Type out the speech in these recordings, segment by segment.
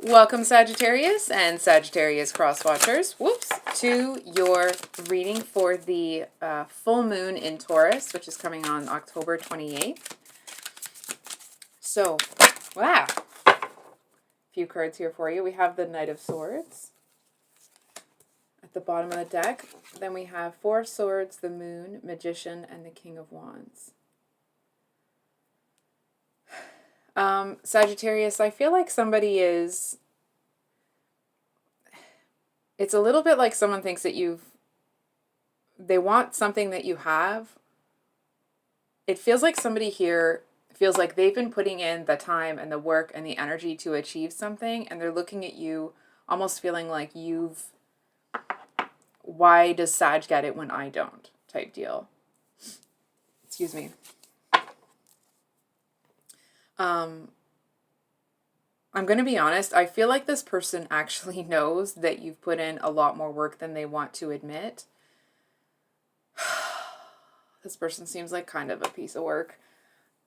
Welcome Sagittarius and Sagittarius cross watchers, to your reading for the full moon in Taurus, which is coming on October 28th. So, wow. A few cards here for you. We have the Knight of Swords at the bottom of the deck. Then we have Four of Swords, the Moon, Magician, and the King of Wands. Sagittarius, I feel like somebody is... It's a little bit like someone thinks that they want something that you have. It feels like somebody here feels like they've been putting in the time and the work and the energy to achieve something, and they're looking at you almost feeling like why does Sag get it when I don't, type deal. Excuse me. I'm going to be honest, I feel like this person actually knows that you've put in a lot more work than they want to admit. This person seems like kind of a piece of work.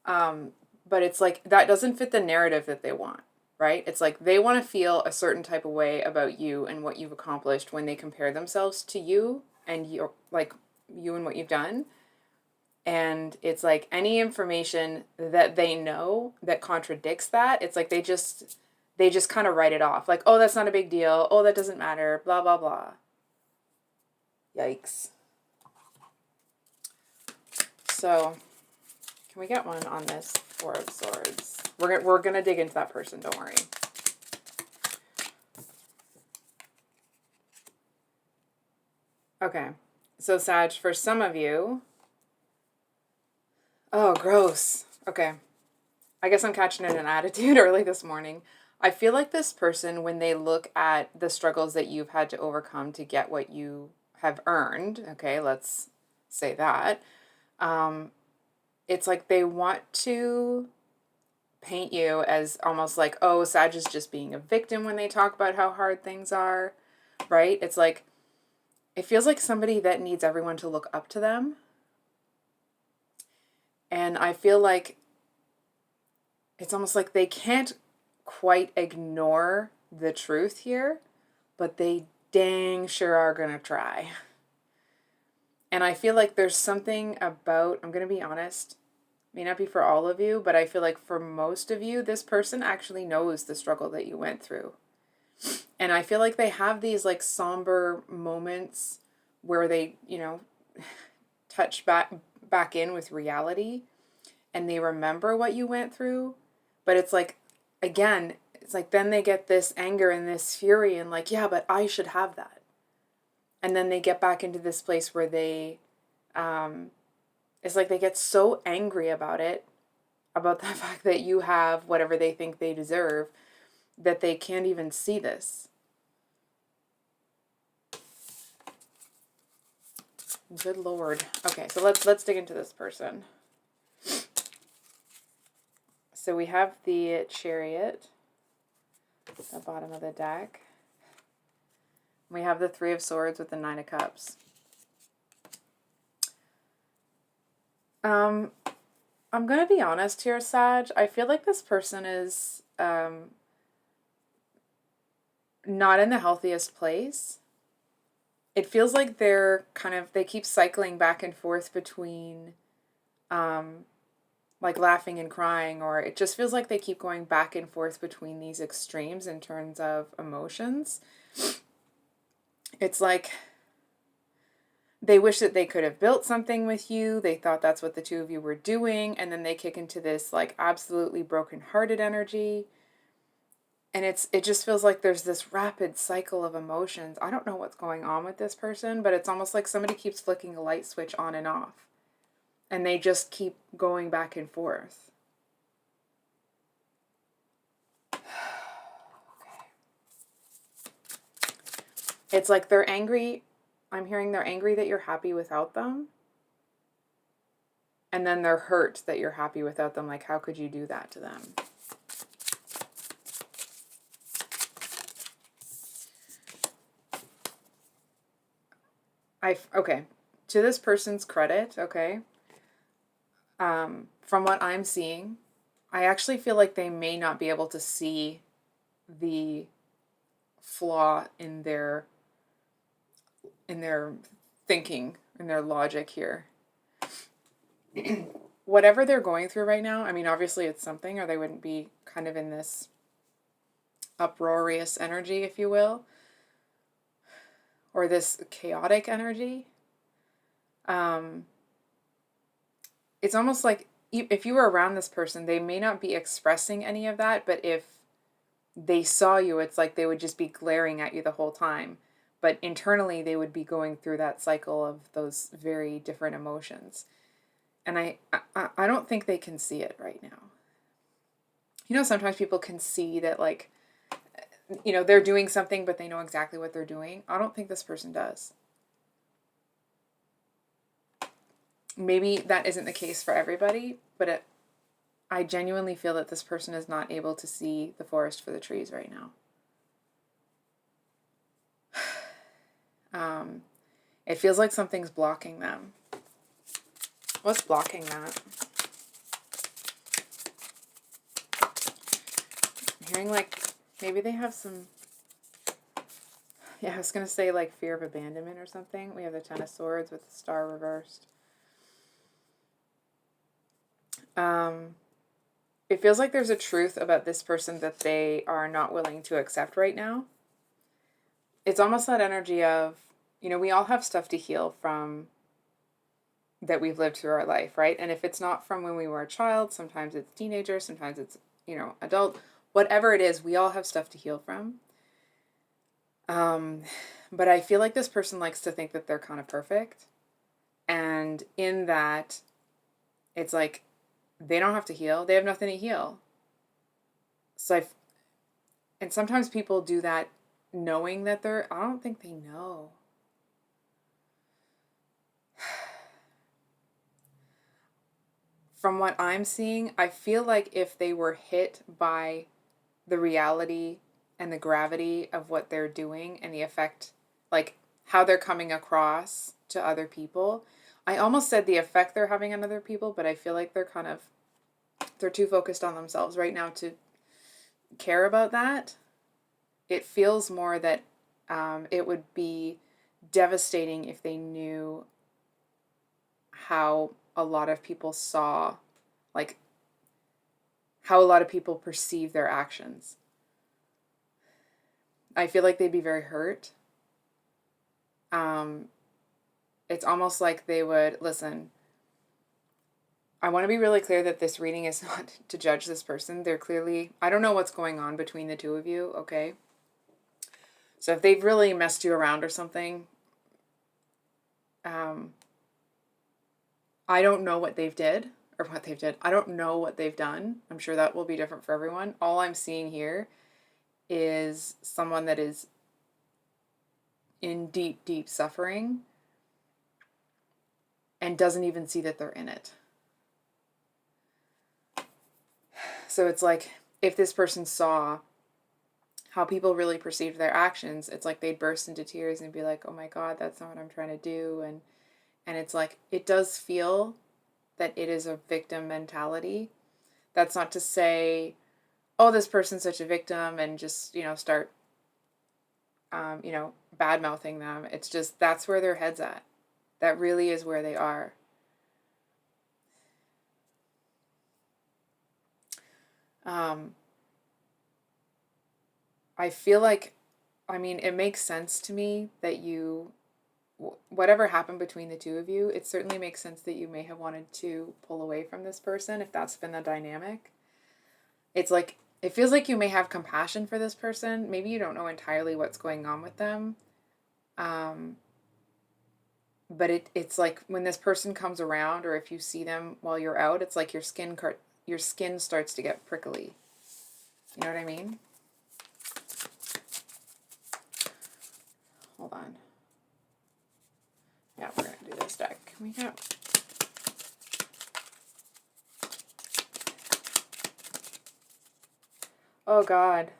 But it's like, that doesn't fit the narrative that they want, right? It's like they want to feel a certain type of way about you and what you've accomplished when they compare themselves to you and you and what you've done. And it's like any information that they know that contradicts that, it's like they just kind of write it off. Like, oh, that's not a big deal. Oh, that doesn't matter. Blah, blah, blah. Yikes. So, can we get one on this Four of Swords? We're gonna dig into that person, don't worry. Okay. So, Sag, for some of you... Oh, gross. Okay. I guess I'm catching it in attitude early this morning. I feel like this person, when they look at the struggles that you've had to overcome to get what you have earned, okay, let's say that, it's like they want to paint you as almost like, oh, Sag is just being a victim when they talk about how hard things are, right? It's like, it feels like somebody that needs everyone to look up to them. And I feel like it's almost like they can't quite ignore the truth here, but they dang sure are going to try. And I feel like there's something about, I'm going to be honest, may not be for all of you, but I feel like for most of you, this person actually knows the struggle that you went through. And I feel like they have these like somber moments where they, touch back in with reality and they remember what you went through. But it's like, again, it's like then they get this anger and this fury and like, yeah, but I should have that. And then they get back into this place where they, it's like they get so angry about it, about the fact that you have whatever they think they deserve, that they can't even see this. Good Lord. Okay, so let's dig into this person. So we have the Chariot at the bottom of the deck. We have the Three of Swords with the Nine of Cups. I'm going to be honest here, Sag. I feel like this person is not in the healthiest place. It feels like they keep cycling back and forth between like laughing and crying, or it just feels like they keep going back and forth between these extremes in terms of emotions. It's like they wish that they could have built something with you. They thought that's what the two of you were doing, and then they kick into this like absolutely broken-hearted energy. And it just feels like there's this rapid cycle of emotions. I don't know what's going on with this person, but it's almost like somebody keeps flicking a light switch on and off. And they just keep going back and forth. Okay. It's like they're angry. I'm hearing they're angry that you're happy without them. And then they're hurt that you're happy without them. Like, how could you do that to them? Okay, to this person's credit, okay, from what I'm seeing, I actually feel like they may not be able to see the flaw in their thinking, in their logic here. Whatever they're going through right now, I mean, obviously it's something, or they wouldn't be kind of in this uproarious energy, if you will, or this chaotic energy. It's almost like if you were around this person, they may not be expressing any of that, but if they saw you, it's like they would just be glaring at you the whole time. But internally, they would be going through that cycle of those very different emotions. And I don't think they can see it right now. You know, sometimes people can see that, like, you know, they're doing something, but they know exactly what they're doing. I don't think this person does. Maybe that isn't the case for everybody, but I genuinely feel that this person is not able to see the forest for the trees right now. It feels like something's blocking them. What's blocking that? I'm hearing like maybe they have some, yeah, I was going to say like fear of abandonment or something. We have the Ten of Swords with the Star reversed. It feels like there's a truth about this person that they are not willing to accept right now. It's almost that energy of, you know, we all have stuff to heal from that we've lived through our life, right? And if it's not from when we were a child, sometimes it's teenager, sometimes it's, you know, adult, whatever it is, we all have stuff to heal from. But I feel like this person likes to think that they're kind of perfect. And in that, it's like, they don't have to heal. They have nothing to heal. So and sometimes people do that knowing that I don't think they know. From what I'm seeing, I feel like if they were hit by the reality and the gravity of what they're doing and the effect, like how they're coming across to other people, I almost said the effect they're having on other people, but I feel like they're too focused on themselves right now to care about that. It feels more that it would be devastating if they knew how a lot of people saw, like, how a lot of people perceive their actions. I feel like they'd be very hurt. It's almost like they would, listen, I want to be really clear that this reading is not to judge this person. They're clearly, I don't know what's going on between the two of you, okay? So if they've really messed you around or something, I don't know what they've did. I don't know what they've done. I'm sure that will be different for everyone. All I'm seeing here is someone that is in deep, deep suffering and doesn't even see that they're in it. So it's like, if this person saw how people really perceived their actions, it's like they'd burst into tears and be like, oh my God, that's not what I'm trying to do. And it's like, it does feel that it is a victim mentality. That's not to say, oh, this person's such a victim and just, you know, start, you know, bad-mouthing them. It's just, that's where their head's at. That really is where they are. I feel like, I mean, it makes sense to me that whatever happened between the two of you, it certainly makes sense that you may have wanted to pull away from this person if that's been the dynamic. It's like, it feels like you may have compassion for this person. Maybe you don't know entirely what's going on with them. But it's like when this person comes around, or if you see them while you're out, it's like your skin starts to get prickly. You know what I mean? Hold on. Yeah, we're going to do this deck. Can we go? Oh, God.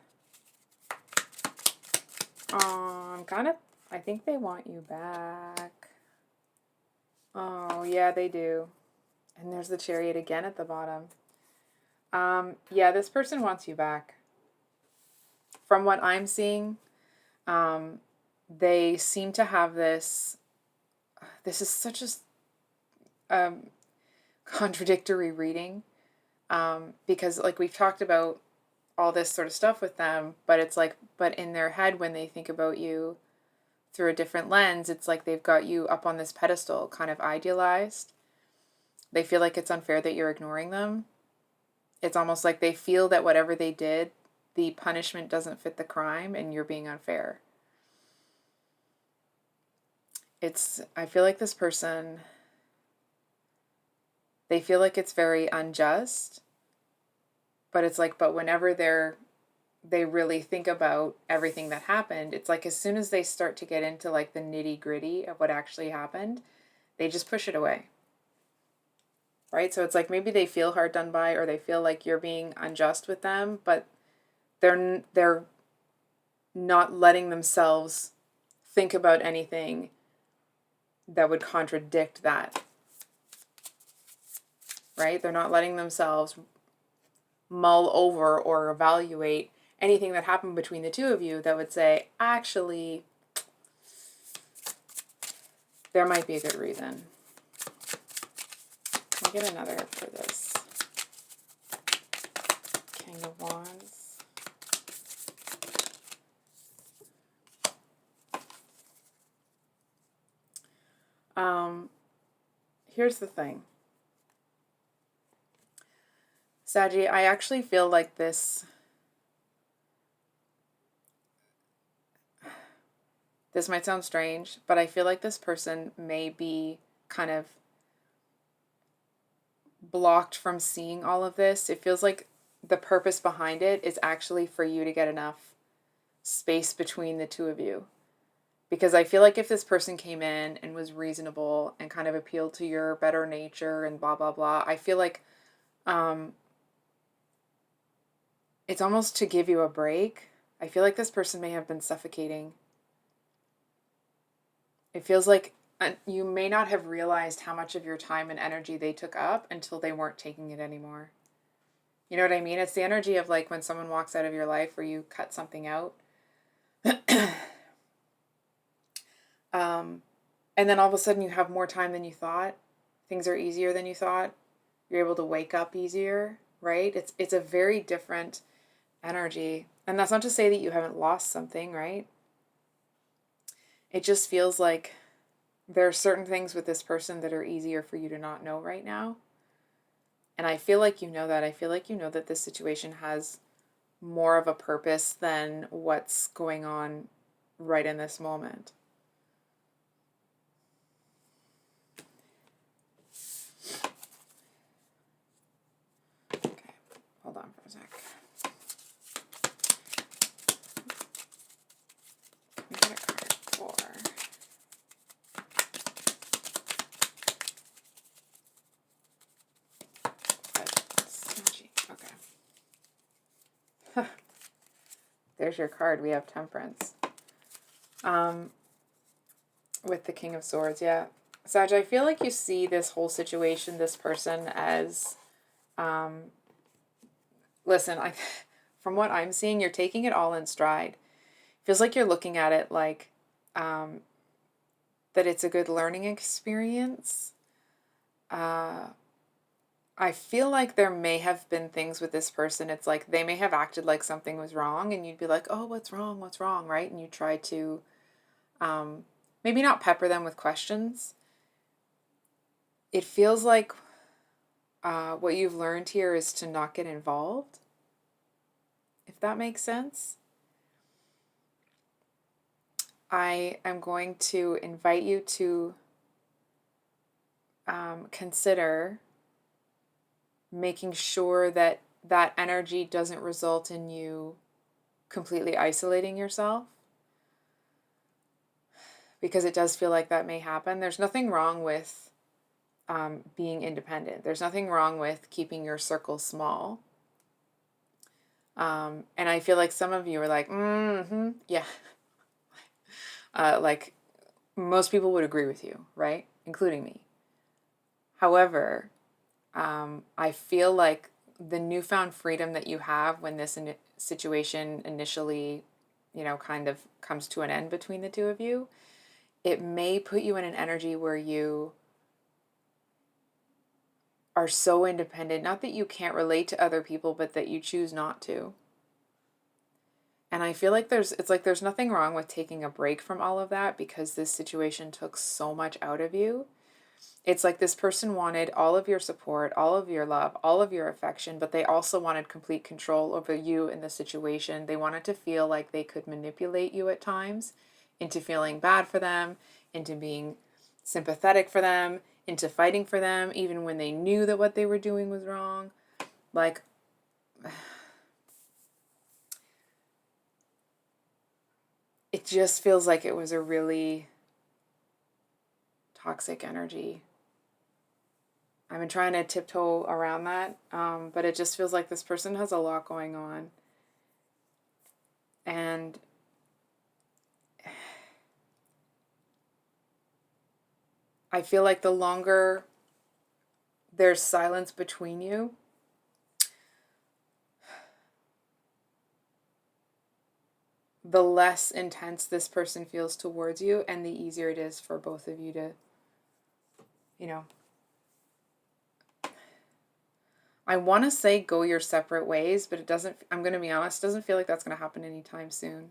I think they want you back. Oh, yeah, they do. And there's the Chariot again at the bottom. Yeah, this person wants you back. from what I'm seeing, they seem to have this. This is such a contradictory reading, because like we've talked about all this sort of stuff with them, but it's like, but in their head, when they think about you through a different lens, it's like they've got you up on this pedestal, kind of idealized. They feel like it's unfair that you're ignoring them. It's almost like they feel that whatever they did, the punishment doesn't fit the crime and you're being unfair. I feel like this person, they feel like it's very unjust, but it's like, but whenever they really think about everything that happened, it's like as soon as they start to get into like the nitty gritty of what actually happened, they just push it away. Right? So it's like maybe they feel hard done by, or they feel like you're being unjust with them, but they're not letting themselves think about anything that would contradict that. Right? They're not letting themselves mull over or evaluate anything that happened between the two of you that would say, actually, there might be a good reason. Can I get another for this? King of Wands. Here's the thing. Saggy, I actually feel like this might sound strange, but I feel like this person may be kind of blocked from seeing all of this. It feels like the purpose behind it is actually for you to get enough space between the two of you. Because I feel like if this person came in and was reasonable and kind of appealed to your better nature and blah, blah, blah, I feel like it's almost to give you a break. I feel like this person may have been suffocating. It feels like you may not have realized how much of your time and energy they took up until they weren't taking it anymore. You know what I mean? It's the energy of like when someone walks out of your life where you cut something out. And then all of a sudden you have more time than you thought. Things are easier than you thought. You're able to wake up easier, right? It's a very different energy. And that's not to say that you haven't lost something, right? It just feels like there are certain things with this person that are easier for you to not know right now. And I feel like you know that. I feel like you know that this situation has more of a purpose than what's going on right in this moment. Okay, hold on for a sec. Can we get a card for... Okay. There's your card. We have Temperance. With the King of Swords, yeah. Sag, I feel like you see this whole situation, this person as, listen, from what I'm seeing, you're taking it all in stride. Feels like you're looking at it like, that it's a good learning experience. I feel like there may have been things with this person. It's like they may have acted like something was wrong and you'd be like, oh, what's wrong, right? And you try to maybe not pepper them with questions. It feels like what you've learned here is to not get involved, if that makes sense. I am going to invite you to consider making sure that that energy doesn't result in you completely isolating yourself, because it does feel like that may happen. There's nothing wrong with being independent. There's nothing wrong with keeping your circle small. And I feel like some of you are like, yeah. Like most people would agree with you, right? Including me. However, I feel like the newfound freedom that you have when this situation initially, you know, kind of comes to an end between the two of you, it may put you in an energy where you are so independent, not that you can't relate to other people, but that you choose not to. And I feel like there's nothing wrong with taking a break from all of that, because this situation took so much out of you. It's like this person wanted all of your support, all of your love, all of your affection, but they also wanted complete control over you in the situation. They wanted to feel like they could manipulate you at times into feeling bad for them, into being sympathetic for them, into fighting for them, even when they knew that what they were doing was wrong. Like, it just feels like it was a really toxic energy. I've been trying to tiptoe around that, but it just feels like this person has a lot going on. And I feel like the longer there's silence between you, the less intense this person feels towards you, and the easier it is for both of you to, you know, I want to say go your separate ways, but it doesn't, I'm going to be honest, it doesn't feel like that's going to happen anytime soon.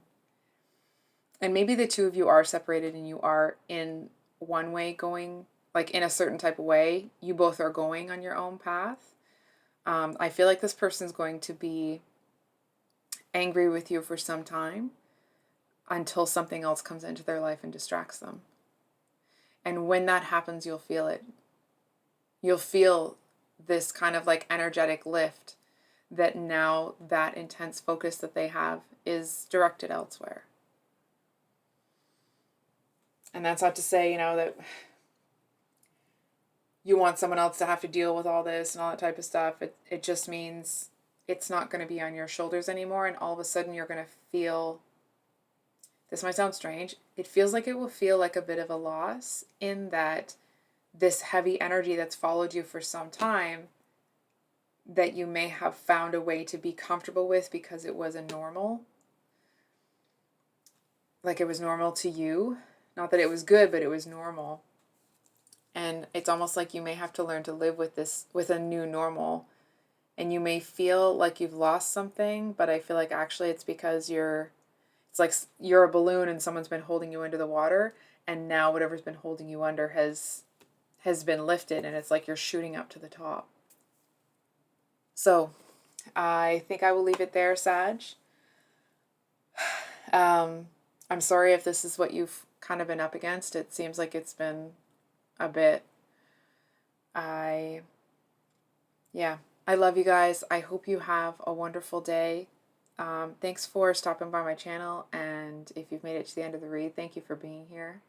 And maybe the two of you are separated and you are in one way going, like in a certain type of way. You both are going on your own path. I feel like this person's going to be angry with you for some time until something else comes into their life and distracts them. And when that happens, you'll feel it. You'll feel this kind of like energetic lift that now that intense focus that they have is directed elsewhere. And that's not to say, you know, that you want someone else to have to deal with all this and all that type of stuff. It just means it's not going to be on your shoulders anymore, and all of a sudden you're going to feel, this might sound strange, it feels like it will feel like a bit of a loss, in that this heavy energy that's followed you for some time, that you may have found a way to be comfortable with because it was a normal. Like it was normal to you. Not that it was good, but it was normal. And it's almost like you may have to learn to live with this, with a new normal. And you may feel like you've lost something, but I feel like actually it's because it's like you're a balloon and someone's been holding you under the water, and now whatever's been holding you under has been lifted, and it's like you're shooting up to the top. So I think I will leave it there, Sag. I'm sorry if this is what you've kind of been up against. It seems like it's been a bit. I love you guys. I hope you have a wonderful day. Thanks for stopping by my channel, and if you've made it to the end of the read, thank you for being here.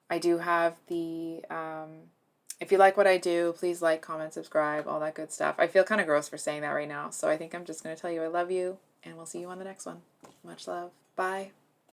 I do have the, if you like what I do, please like, comment, subscribe, all that good stuff. I feel kind of gross for saying that right now, so I think I'm just going to tell you I love you, and we'll see you on the next one. Much love. Bye.